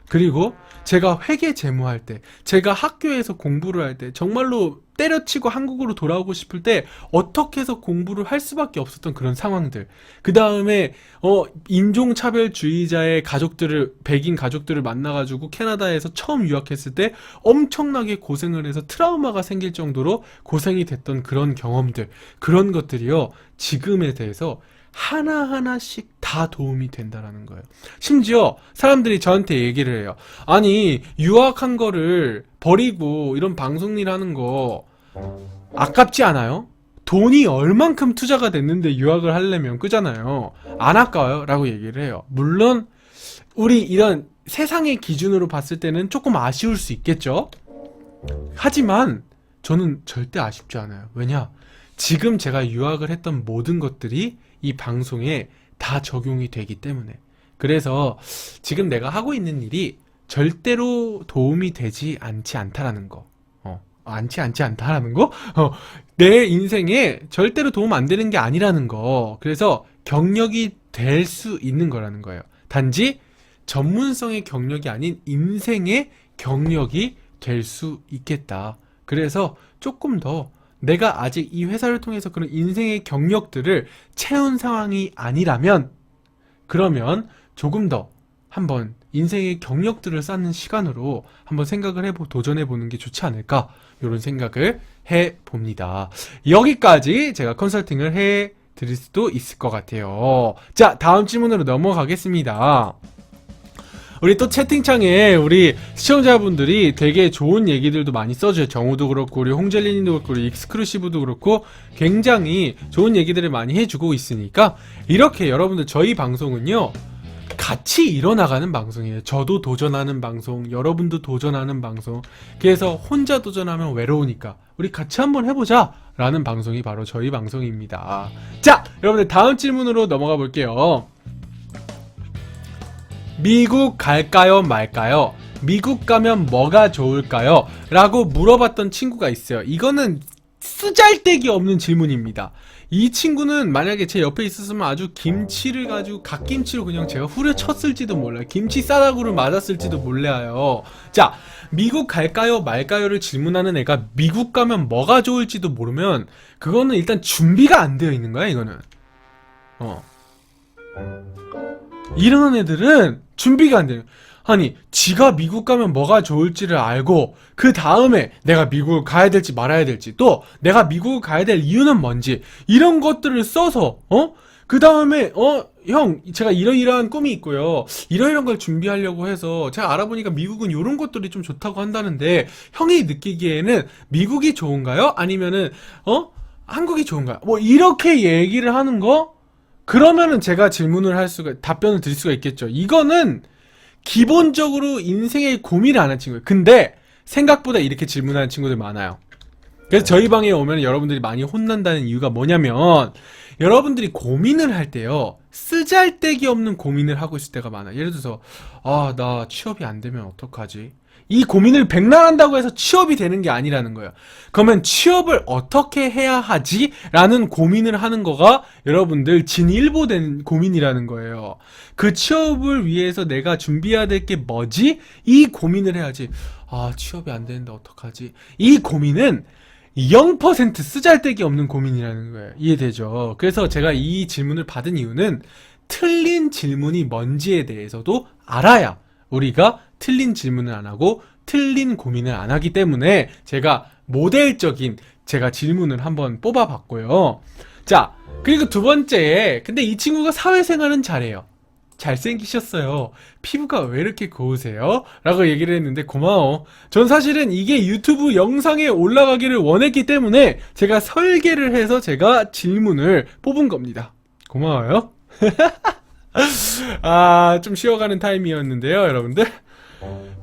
그리고 제가 회계 재무할 때, 제가 학교에서 공부를 할 때, 정말로 때려치고 한국으로 돌아오고 싶을 때 어떻게 해서 공부를 할 수밖에 없었던 그런 상황들, 그 다음에 인종차별주의자의 가족들을, 백인 가족들을 만나가지고 캐나다에서 처음 유학했을 때 엄청나게 고생을 해서 트라우마가 생길 정도로 고생이 됐던 그런 경험들, 그런 것들이요, 지금에 대해서 하나하나씩 다 도움이 된다라는 거예요. 심지어 사람들이 저한테 얘기를 해요. 아니, 유학한 거를 버리고 이런 방송 일 하는 거 아깝지 않아요? 돈이 얼만큼 투자가 됐는데 유학을 하려면 끄잖아요. 안 아까워요? 라고 얘기를 해요. 물론 우리 이런 세상의 기준으로 봤을 때는 조금 아쉬울 수 있겠죠? 하지만 저는 절대 아쉽지 않아요. 왜냐? 지금 제가 유학을 했던 모든 것들이 이 방송에 다 적용이 되기 때문에. 그래서 지금 내가 하고 있는 일이 절대로 도움이 되지 않다라는 거. 않다라는 거? 내 인생에 절대로 도움 안 되는 게 아니라는 거. 그래서 경력이 될 수 있는 거라는 거예요. 단지 전문성의 경력이 아닌 인생의 경력이 될 수 있겠다. 그래서 조금 더 내가 아직 이 회사를 통해서 그런 인생의 경력들을 채운 상황이 아니라면, 그러면 조금 더 한번 인생의 경력들을 쌓는 시간으로 한번 생각을 도전해보는 게 좋지 않을까, 이런 생각을 해봅니다. 여기까지 제가 컨설팅을 해드릴 수도 있을 것 같아요. 자, 다음 질문으로 넘어가겠습니다. 우리 또 채팅창에 우리 시청자분들이 되게 좋은 얘기들도 많이 써줘요. 정우도 그렇고 우리 홍젤리님도 그렇고 우리 익스크루시브도 그렇고 굉장히 좋은 얘기들을 많이 해주고 있으니까, 이렇게 여러분들 저희 방송은요, 같이 일어나가는 방송이에요. 저도 도전하는 방송, 여러분도 도전하는 방송. 그래서 혼자 도전하면 외로우니까 우리 같이 한번 해보자 라는 방송이 바로 저희 방송입니다. 자, 여러분들 다음 질문으로 넘어가 볼게요. 미국 갈까요 말까요? 미국 가면 뭐가 좋을까요? 라고 물어봤던 친구가 있어요. 이거는 쓰잘데기 없는 질문입니다. 이 친구는 만약에 제 옆에 있었으면 아주 김치를 가지고 갓김치로 그냥 제가 후려쳤을지도 몰라요. 김치 싸다구를 맞았을지도 몰라요. 자, 미국 갈까요 말까요를 질문하는 애가 미국 가면 뭐가 좋을지도 모르면 그거는 일단 준비가 안 되어 있는 거야. 이거는 이런 애들은 준비가 안 돼요. 아니, 지가 미국 가면 뭐가 좋을지를 알고 그 다음에 내가 미국을 가야 될지 말아야 될지, 또 내가 미국을 가야 될 이유는 뭔지, 이런 것들을 써서 그 다음에 형, 제가 이러이러한 꿈이 있고요, 이러이러한 걸 준비하려고 해서 제가 알아보니까 미국은 이런 것들이 좀 좋다고 한다는데 형이 느끼기에는 미국이 좋은가요? 아니면은 한국이 좋은가요? 뭐 이렇게 얘기를 하는 거, 그러면은 제가 답변을 드릴 수가 있겠죠. 이거는 기본적으로 인생에 고민을 안 한 친구예요. 근데 생각보다 이렇게 질문하는 친구들 많아요. 그래서 저희 방에 오면 여러분들이 많이 혼난다는 이유가 뭐냐면, 여러분들이 고민을 할 때요, 쓰잘데기 없는 고민을 하고 있을 때가 많아요. 예를 들어서 나 취업이 안 되면 어떡하지? 이 고민을 백날한다고 해서 취업이 되는 게 아니라는 거예요. 그러면 취업을 어떻게 해야 하지? 라는 고민을 하는 거가 여러분들 진일보된 고민이라는 거예요. 그 취업을 위해서 내가 준비해야 될 게 뭐지? 이 고민을 해야지. 아, 취업이 안 되는데 어떡하지? 이 고민은 0% 쓰잘데기 없는 고민이라는 거예요. 이해되죠? 그래서 제가 이 질문을 받은 이유는 틀린 질문이 뭔지에 대해서도 알아야 우리가 틀린 질문을 안 하고 틀린 고민을 안 하기 때문에 제가 모델적인 제가 질문을 한번 뽑아봤고요. 자, 그리고 두 번째, 근데 이 친구가 사회생활은 잘해요. 잘생기셨어요. 피부가 왜 이렇게 고우세요? 라고 얘기를 했는데 고마워. 전 사실은 이게 유튜브 영상에 올라가기를 원했기 때문에 제가 설계를 해서 제가 질문을 뽑은 겁니다. 고마워요. 아, 좀 쉬어가는 타임이었는데요, 여러분들.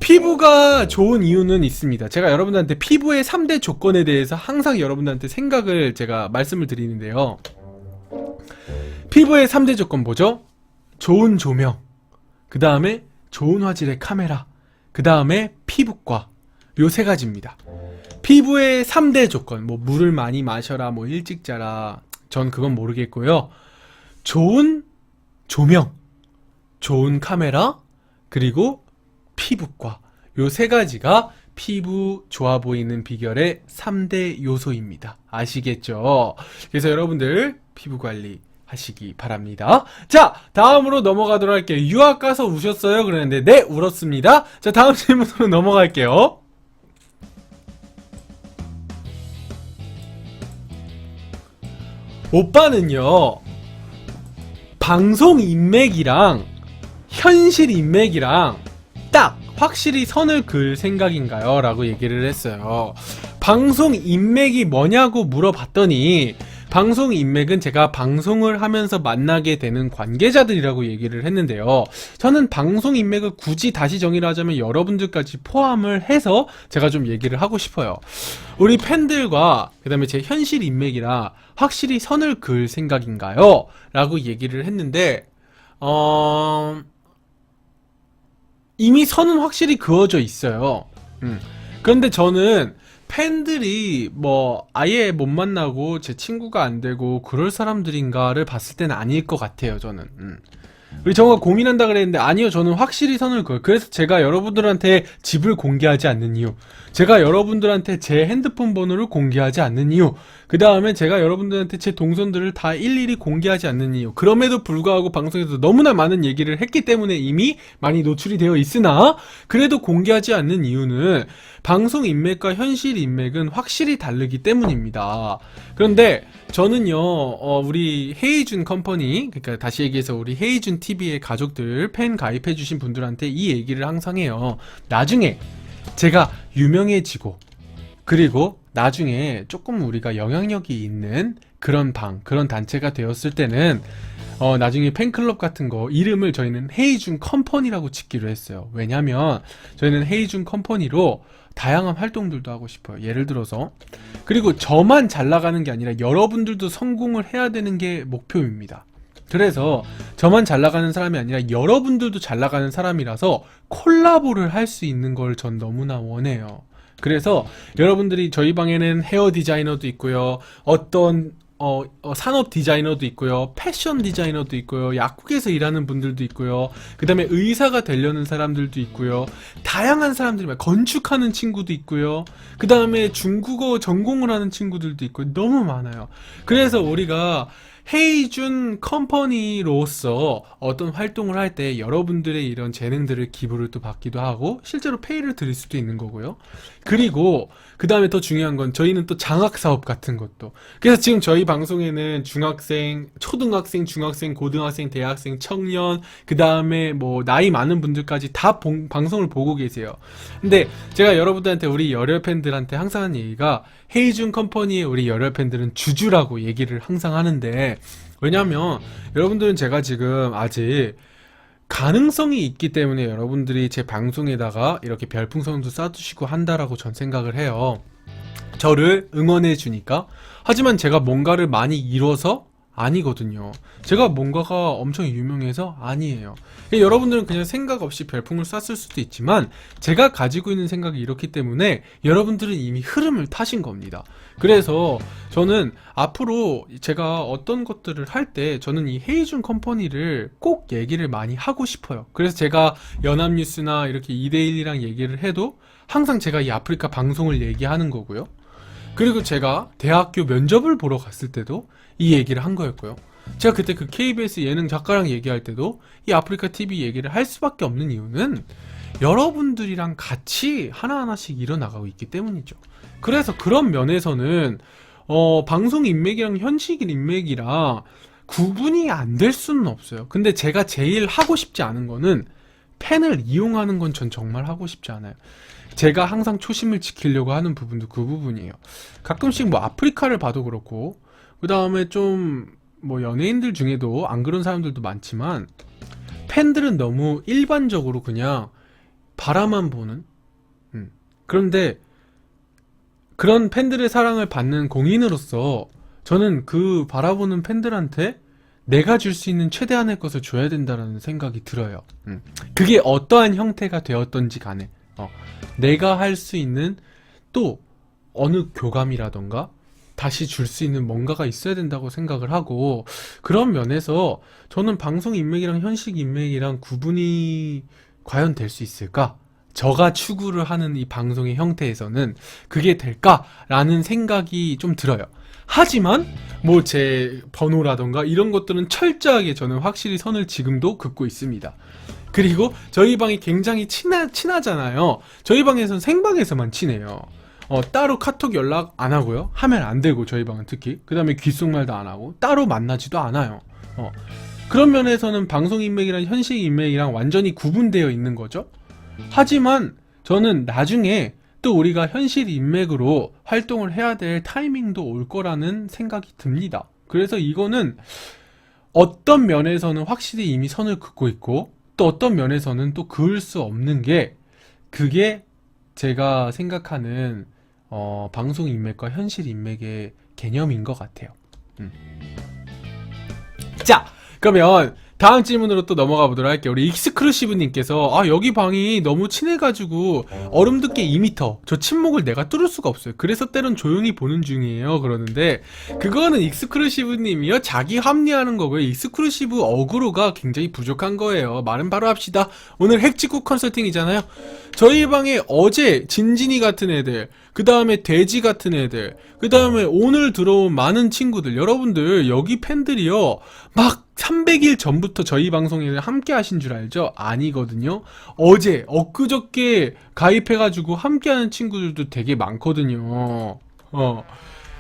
피부가 좋은 이유는 있습니다. 제가 여러분들한테 피부의 3대 조건에 대해서 항상 여러분들한테 생각을 제가 말씀을 드리는데요. 피부의 3대 조건 뭐죠? 좋은 조명, 그 다음에 좋은 화질의 카메라, 그 다음에 피부과. 요 세 가지입니다. 피부의 3대 조건, 뭐 물을 많이 마셔라, 뭐 일찍 자라, 전 그건 모르겠고요. 좋은 조명, 좋은 카메라, 그리고 피부과. 요 세 가지가 피부 좋아 보이는 비결의 3대 요소입니다. 아시겠죠? 그래서 여러분들 피부 관리 하시기 바랍니다. 자, 다음으로 넘어가도록 할게요. 유학 가서 우셨어요? 그랬는데 네, 울었습니다. 자, 다음 질문으로 넘어갈게요. 오빠는요, 방송 인맥이랑 현실 인맥이랑 딱 확실히 선을 그을 생각인가요? 라고 얘기를 했어요. 방송 인맥이 뭐냐고 물어봤더니 방송 인맥은 제가 방송을 하면서 만나게 되는 관계자들이라고 얘기를 했는데요. 저는 방송 인맥을 굳이 다시 정의를 하자면 여러분들까지 포함을 해서 제가 좀 얘기를 하고 싶어요. 우리 팬들과 그 다음에 제 현실 인맥이라 확실히 선을 그을 생각인가요? 라고 얘기를 했는데 이미 선은 확실히 그어져 있어요. 그런데 저는 팬들이 뭐 아예 못 만나고 제 친구가 안 되고 그럴 사람들인가를 봤을 때는 아닐 것 같아요. 저는 우리 정말 고민한다 그랬는데 아니요, 저는 확실히 선을 그어요. 그래서 제가 여러분들한테 집을 공개하지 않는 이유, 제가 여러분들한테 제 핸드폰 번호를 공개하지 않는 이유, 그 다음에 제가 여러분들한테 제 동선들을 다 일일이 공개하지 않는 이유, 그럼에도 불구하고 방송에서 너무나 많은 얘기를 했기 때문에 이미 많이 노출이 되어 있으나 그래도 공개하지 않는 이유는 방송 인맥과 현실 인맥은 확실히 다르기 때문입니다. 그런데 저는요, 우리 헤이준 컴퍼니, 그러니까 다시 얘기해서 우리 헤이준 TV의 가족들, 팬 가입해주신 분들한테 이 얘기를 항상 해요. 나중에 제가 유명해지고, 그리고 나중에 조금 우리가 영향력이 있는 그런 그런 단체가 되었을 때는, 나중에 팬클럽 같은 거 이름을 저희는 헤이준 컴퍼니라고 짓기로 했어요. 왜냐면 저희는 헤이준 컴퍼니로 다양한 활동들도 하고 싶어요. 예를 들어서, 그리고 저만 잘 나가는 게 아니라 여러분들도 성공을 해야 되는 게 목표입니다. 그래서 저만 잘 나가는 사람이 아니라 여러분들도 잘 나가는 사람이라서 콜라보를 할 수 있는 걸 전 너무나 원해요. 그래서 여러분들이 저희 방에는 헤어 디자이너도 있고요, 어떤 산업 디자이너도 있고요, 패션 디자이너도 있고요, 약국에서 일하는 분들도 있고요, 그 다음에 의사가 되려는 사람들도 있고요, 다양한 사람들이 많아요. 건축하는 친구도 있고요, 그 다음에 중국어 전공을 하는 친구들도 있고 너무 많아요. 그래서 우리가 헤이준 컴퍼니로서 어떤 활동을 할 때 여러분들의 이런 재능들을 기부를 또 받기도 하고 실제로 페이를 드릴 수도 있는 거고요. 그리고 그 다음에 더 중요한 건 저희는 또 장학사업 같은 것도, 그래서 지금 저희 방송에는 중학생, 초등학생, 중학생, 고등학생, 대학생, 청년, 그 다음에 뭐 나이 많은 분들까지 다 방송을 보고 계세요. 근데 제가 여러분들한테, 우리 열혈 팬들한테 항상 하는 얘기가, 헤이준 컴퍼니의 우리 열혈 팬들은 주주라고 얘기를 항상 하는데, 왜냐면 여러분들은 제가 지금 아직 가능성이 있기 때문에 여러분들이 제 방송에다가 이렇게 별풍선도 쏴주시고 한다라고 전 생각을 해요. 저를 응원해 주니까. 하지만 제가 뭔가를 많이 이뤄서 아니거든요. 제가 뭔가가 엄청 유명해서 아니에요. 여러분들은 그냥 생각 없이 별풍을 쐈을 수도 있지만 제가 가지고 있는 생각이 이렇기 때문에 여러분들은 이미 흐름을 타신 겁니다. 그래서 저는 앞으로 제가 어떤 것들을 할 때 저는 이 헤이준 컴퍼니를 꼭 얘기를 많이 하고 싶어요. 그래서 제가 연합뉴스나 이렇게 이데일리랑 얘기를 해도 항상 제가 이 아프리카 방송을 얘기하는 거고요. 그리고 제가 대학교 면접을 보러 갔을 때도 이 얘기를 한 거였고요. 제가 그때 그 KBS 예능 작가랑 얘기할 때도 이 아프리카 TV 얘기를 할 수밖에 없는 이유는 여러분들이랑 같이 하나하나씩 일어나가고 있기 때문이죠. 그래서 그런 면에서는 방송 인맥이랑 현실 인맥이랑 구분이 안 될 수는 없어요. 근데 제가 제일 하고 싶지 않은 거는 팬을 이용하는 건 전 정말 하고 싶지 않아요. 제가 항상 초심을 지키려고 하는 부분도 그 부분이에요. 가끔씩 뭐 아프리카를 봐도 그렇고 그 다음에 좀 뭐 연예인들 중에도 안 그런 사람들도 많지만 팬들은 너무 일반적으로 그냥 바라만 보는 그런데 그런 팬들의 사랑을 받는 공인으로서 저는 그 바라보는 팬들한테 내가 줄 수 있는 최대한의 것을 줘야 된다는 생각이 들어요. 그게 어떠한 형태가 되었던지 간에 내가 할 수 있는 또 어느 교감이라던가 다시 줄 수 있는 뭔가가 있어야 된다고 생각을 하고, 그런 면에서 저는 방송 인맥이랑 현실 인맥이랑 구분이 과연 될 수 있을까? 저가 추구를 하는 이 방송의 형태에서는 그게 될까라는 생각이 좀 들어요. 하지만 뭐 제 번호라던가 이런 것들은 철저하게 저는 확실히 선을 지금도 긋고 있습니다. 그리고 저희 방이 굉장히 친하잖아요. 저희 방에서는 생방에서만 친해요. 따로 카톡 연락 안 하고요. 하면 안 되고, 저희 방은 특히. 그 다음에 귓속말도 안 하고, 따로 만나지도 않아요. 그런 면에서는 방송 인맥이랑 현실 인맥이랑 완전히 구분되어 있는 거죠. 하지만 저는 나중에 또 우리가 현실 인맥으로 활동을 해야 될 타이밍도 올 거라는 생각이 듭니다. 그래서 이거는 어떤 면에서는 확실히 이미 선을 긋고 있고, 또 어떤 면에서는 또 그을 수 없는 게, 그게 제가 생각하는 방송 인맥과 현실 인맥의 개념인 것 같아요. 자, 그러면 다음 질문으로 또 넘어가 보도록 할게요. 우리 익스크루시브님께서 여기 방이 너무 친해가지고 얼음 두께 2m, 저 침묵을 내가 뚫을 수가 없어요. 그래서 때론 조용히 보는 중이에요. 그러는데 그거는 익스크루시브님이요, 자기 합리하는 거고요. 익스크루시브 어그로가 굉장히 부족한 거예요. 말은 바로 합시다. 오늘 핵직구 컨설팅이잖아요. 저희 방에 어제 진진이 같은 애들, 그 다음에 돼지 같은 애들, 그 다음에 오늘 들어온 많은 친구들, 여러분들 여기 팬들이요 막 300일 전부터 저희 방송에 함께 하신 줄 알죠? 아니거든요. 어제 엊그저께 가입해가지고 함께하는 친구들도 되게 많거든요.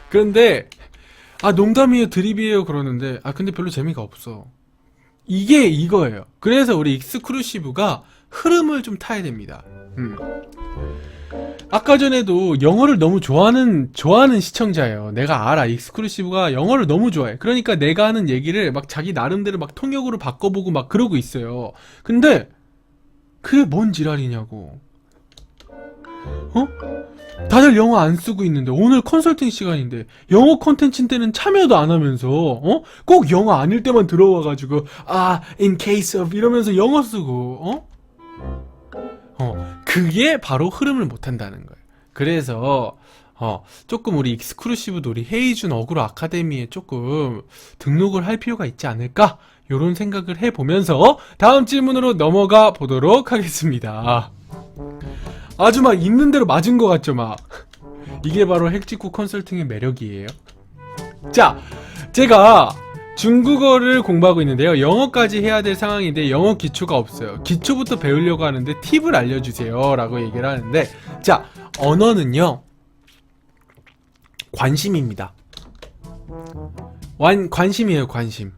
그런데 농담이에요, 드립이에요 그러는데 근데 별로 재미가 없어. 이게 이거예요. 그래서 우리 익스크루시브가 흐름을 좀 타야 됩니다. 아까 전에도 영어를 너무 좋아하는 시청자예요. 내가 알아. 익스크루시브가 영어를 너무 좋아해. 그러니까 내가 하는 얘기를 막 자기 나름대로 막 통역으로 바꿔보고 막 그러고 있어요. 근데 그게 뭔 지랄이냐고. 다들 영어 안 쓰고 있는데, 오늘 컨설팅 시간인데 영어 컨텐츠 때는 참여도 안 하면서 꼭 영어 아닐 때만 들어와가지고 in case of 이러면서 영어 쓰고 그게 바로 흐름을 못 한다는 거예요. 그래서 조금 우리 익스크루시브도 우리 헤이준 어그로 아카데미에 조금 등록을 할 필요가 있지 않을까, 요런 생각을 해보면서 다음 질문으로 넘어가 보도록 하겠습니다. 아주 막 있는 대로 맞은 것 같죠, 막. 이게 바로 핵직구 컨설팅의 매력이에요. 자, 제가 중국어를 공부하고 있는데요. 영어까지 해야 될 상황인데 영어 기초가 없어요. 기초부터 배우려고 하는데 팁을 알려주세요 라고 얘기를 하는데, 자, 언어는요 관심입니다. 관심이에요, 관심.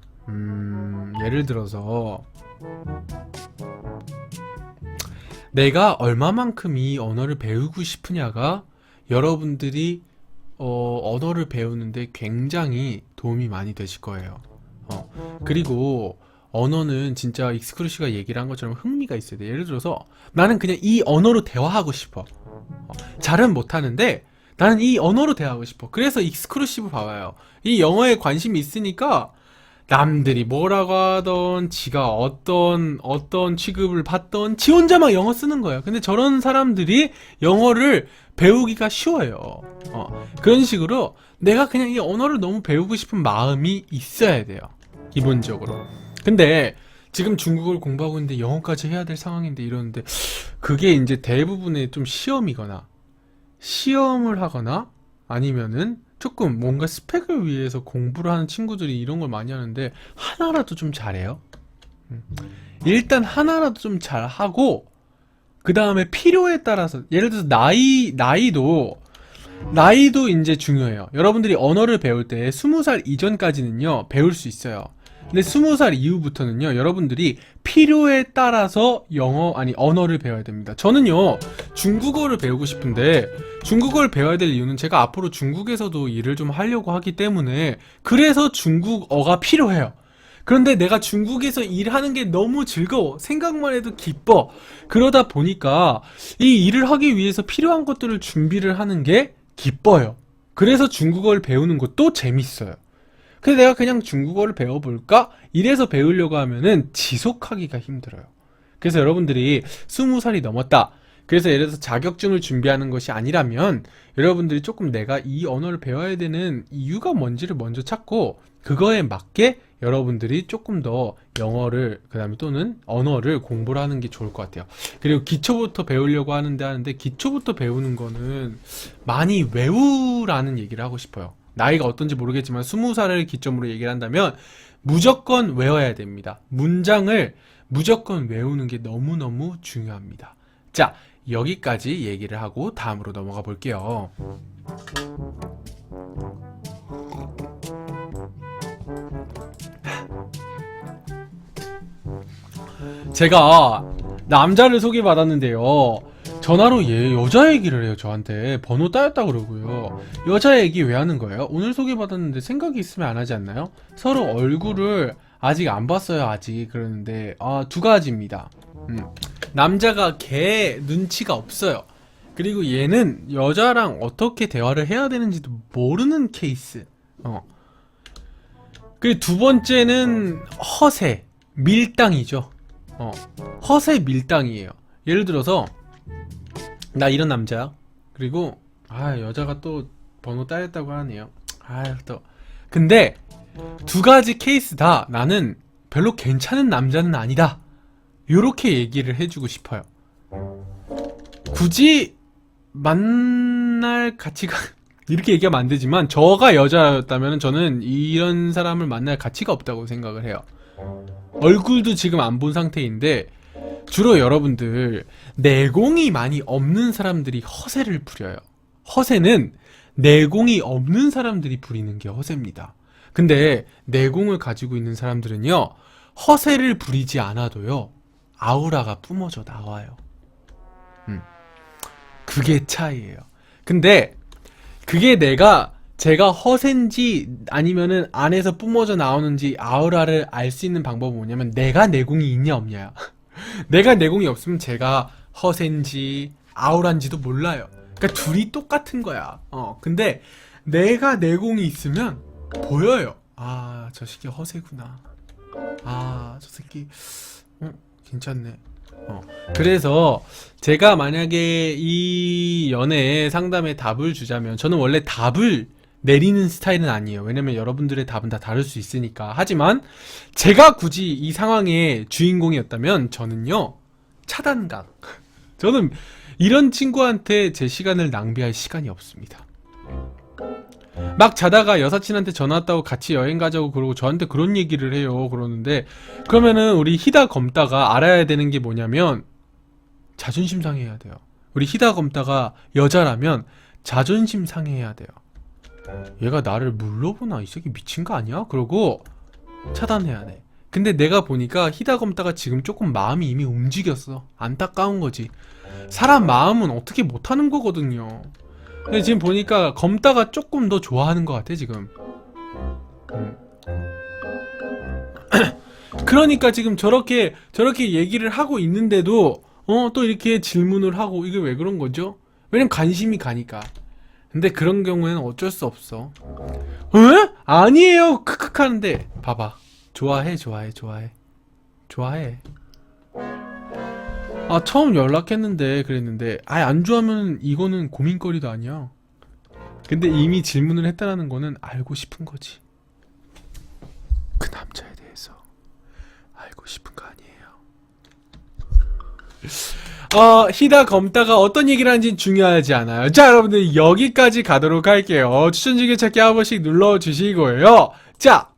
예를 들어서 내가 얼마만큼 이 언어를 배우고 싶으냐가 여러분들이 언어를 배우는데 굉장히 도움이 많이 되실 거예요. 그리고 언어는 진짜 익스크루시가 얘기를 한 것처럼 흥미가 있어야 돼. 예를 들어서 나는 그냥 이 언어로 대화하고 싶어. 잘은 못하는데 나는 이 언어로 대화하고 싶어. 그래서 익스크루시브 봐봐요. 이 영어에 관심이 있으니까 남들이 뭐라고 하던 지가 어떤 취급을 받던 지 혼자 막 영어 쓰는 거예요. 근데 저런 사람들이 영어를 배우기가 쉬워요. 그런 식으로 내가 그냥 이 언어를 너무 배우고 싶은 마음이 있어야 돼요, 기본적으로. 근데 지금 중국어를 공부하고 있는데 영어까지 해야 될 상황인데 이러는데, 그게 이제 대부분의 좀 시험을 하거나 아니면은 조금 뭔가 스펙을 위해서 공부를 하는 친구들이 이런 걸 많이 하는데, 하나라도 좀 잘해요. 일단 하나라도 좀 잘하고, 그 다음에 필요에 따라서, 예를 들어서 나이도 이제 중요해요. 여러분들이 언어를 배울 때 20살 이전까지는요 배울 수 있어요. 근데 20살 이후부터는요 여러분들이 필요에 따라서 언어를 배워야 됩니다. 저는요 중국어를 배우고 싶은데, 중국어를 배워야 될 이유는 제가 앞으로 중국에서도 일을 좀 하려고 하기 때문에, 그래서 중국어가 필요해요. 그런데 내가 중국에서 일하는 게 너무 즐거워, 생각만 해도 기뻐. 그러다 보니까 이 일을 하기 위해서 필요한 것들을 준비를 하는 게 기뻐요. 그래서 중국어를 배우는 것도 재밌어요. 그래서 내가 그냥 중국어를 배워볼까? 이래서 배우려고 하면은 지속하기가 힘들어요. 그래서 여러분들이 20살이 넘었다, 그래서 예를 들어서 자격증을 준비하는 것이 아니라면, 여러분들이 조금 내가 이 언어를 배워야 되는 이유가 뭔지를 먼저 찾고, 그거에 맞게 여러분들이 조금 더 영어를, 그 다음에 또는 언어를 공부를 하는 게 좋을 것 같아요. 그리고 기초부터 배우려고 하는데 기초부터 배우는 거는 많이 외우라는 얘기를 하고 싶어요. 나이가 어떤지 모르겠지만 20살을 기점으로 얘기를 한다면 무조건 외워야 됩니다. 문장을 무조건 외우는 게 너무너무 중요합니다. 자, 여기까지 얘기를 하고 다음으로 넘어가 볼게요. 제가 남자를 소개받았는데요, 전화로 여자 얘기를 해요. 저한테 번호 따였다 그러고요. 여자 얘기 왜 하는 거예요? 오늘 소개받았는데 생각이 있으면 안 하지 않나요? 서로 얼굴을 아직 안 봤어요, 아직. 그러는데 두 가지입니다. 남자가 걔 눈치가 없어요. 그리고 얘는 여자랑 어떻게 대화를 해야 되는지도 모르는 케이스. 그리고 두 번째는 허세, 밀당이죠. 허세 밀당이에요. 예를 들어서 나 이런 남자야. 그리고 여자가 또 번호 따였다고 하네요. 또 근데 두 가지 케이스 다 나는 별로 괜찮은 남자는 아니다, 요렇게 얘기를 해주고 싶어요. 굳이 만날 가치가 이렇게 얘기하면 안 되지만, 저가 여자였다면 저는 이런 사람을 만날 가치가 없다고 생각을 해요. 얼굴도 지금 안 본 상태인데, 주로 여러분들 내공이 많이 없는 사람들이 허세를 부려요. 허세는 내공이 없는 사람들이 부리는 게 허세입니다. 근데 내공을 가지고 있는 사람들은요 허세를 부리지 않아도요 아우라가 뿜어져 나와요. 그게 차이예요. 근데 그게 제가 허세인지 아니면은 안에서 뿜어져 나오는지 아우라를 알 수 있는 방법은 뭐냐면, 내가 내공이 있냐 없냐야. 내가 내공이 없으면 제가 허세인지 아우라인지도 몰라요. 그러니까 둘이 똑같은 거야. 근데 내가 내공이 있으면 보여요. 저 새끼 허세구나. 저 새끼 괜찮네. 그래서 제가 만약에 이 연애에 상담에 답을 주자면, 저는 원래 답을 내리는 스타일은 아니에요. 왜냐면 여러분들의 답은 다 다를 수 있으니까. 하지만 제가 굳이 이 상황의 주인공이었다면 저는요 차단각. 저는 이런 친구한테 제 시간을 낭비할 시간이 없습니다. 막 자다가 여사친한테 전화 왔다고 같이 여행 가자고 그러고 저한테 그런 얘기를 해요. 그러는데, 그러면은 우리 희다 검다가 알아야 되는 게 뭐냐면, 자존심 상해야 돼요. 우리 희다 검다가 여자라면 자존심 상해야 돼요. 얘가 나를 물러보나, 이 새끼 미친 거 아니야? 그러고 차단해야 돼. 근데 내가 보니까 희다 검다가 지금 조금 마음이 이미 움직였어. 안타까운 거지. 사람 마음은 어떻게 못하는 거거든요. 근데 지금 보니까 검다가 조금 더 좋아하는 것 같아 지금. 그러니까 지금 저렇게 얘기를 하고 있는데도 또 이렇게 질문을 하고, 이게 왜 그런 거죠? 왜냐면 관심이 가니까. 근데 그런 경우에는 어쩔 수 없어. 아니에요 크크크 하는데, 봐봐, 좋아해. 아, 처음 연락했는데 그랬는데 아예 안 좋아하면 이거는 고민거리도 아니야. 근데 이미 질문을 했다라는 거는 알고 싶은 거지. 그 남자에 대해서 알고 싶은 거 아니에요. 히다 검다가 어떤 얘기를 하는지 중요하지 않아요. 자, 여러분들 여기까지 가도록 할게요. 추천 즐겨찾기 한 번씩 눌러주시고요. 자,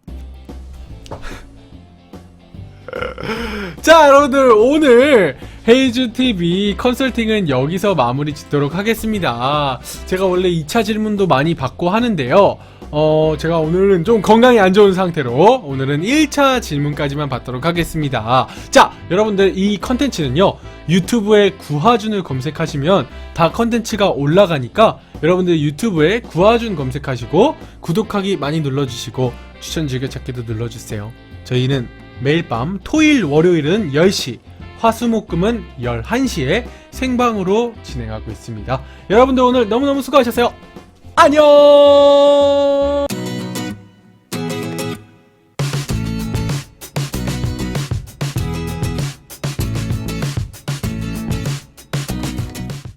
여러분들 오늘 헤이즈TV 컨설팅은 여기서 마무리 짓도록 하겠습니다. 제가 원래 2차 질문도 많이 받고 하는데요. 제가 오늘은 좀 건강이 안 좋은 상태로 오늘은 1차 질문까지만 받도록 하겠습니다. 자, 여러분들 이 컨텐츠는요, 유튜브에 구하준을 검색하시면 다 컨텐츠가 올라가니까 여러분들 유튜브에 구하준 검색하시고 구독하기 많이 눌러주시고 추천 즐겨찾기도 눌러주세요. 저희는 매일 밤 토일 월요일은 10시, 화수목금은 11시에 생방으로 진행하고 있습니다. 여러분들 오늘 너무너무 수고하셨어요. 안녕.